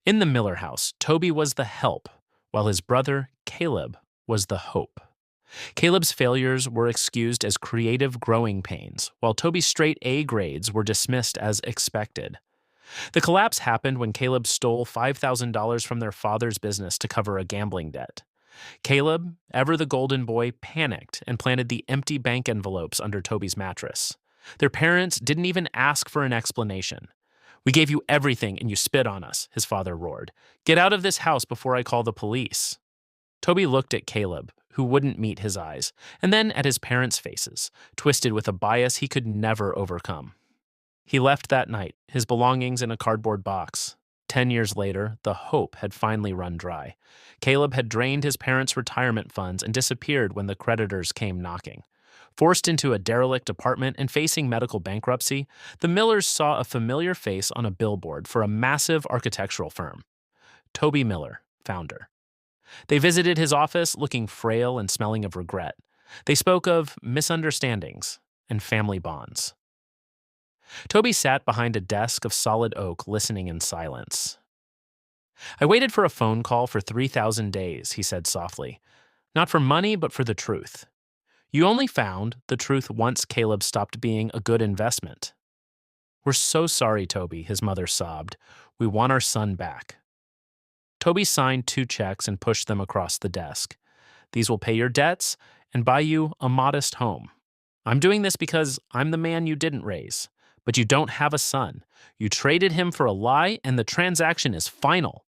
In the Miller house, Toby was the help, while his brother, Caleb, was the hope. Caleb's failures were excused as creative growing pains, while Toby's straight A grades were dismissed as expected. The collapse happened when Caleb stole $5,000 from their father's business to cover a gambling debt. Caleb, ever the golden boy, panicked and planted the empty bank envelopes under Toby's mattress. Their parents didn't even ask for an explanation. "We gave you everything and you spit on us," his father roared. "Get out of this house before I call the police." Toby looked at Caleb, who wouldn't meet his eyes, and then at his parents' faces, twisted with a bias he could never overcome. He left that night, his belongings in a cardboard box. 10 years later, the hope had finally run dry. Caleb had drained his parents' retirement funds and disappeared when the creditors came knocking. Forced into a derelict apartment and facing medical bankruptcy, the Millers saw a familiar face on a billboard for a massive architectural firm. Toby Miller, founder. They visited his office looking frail and smelling of regret. They spoke of misunderstandings and family bonds. Toby sat behind a desk of solid oak, listening in silence. "I waited for a phone call for 3,000 days, he said softly. "Not for money, but for the truth. You only found the truth once Caleb stopped being a good investment." "We're so sorry, Toby," his mother sobbed. "We want our son back." Toby signed 2 checks and pushed them across the desk. "These will pay your debts and buy you a modest home. I'm doing this because I'm the man you didn't raise. But you don't have a son. You traded him for a lie, and the transaction is final."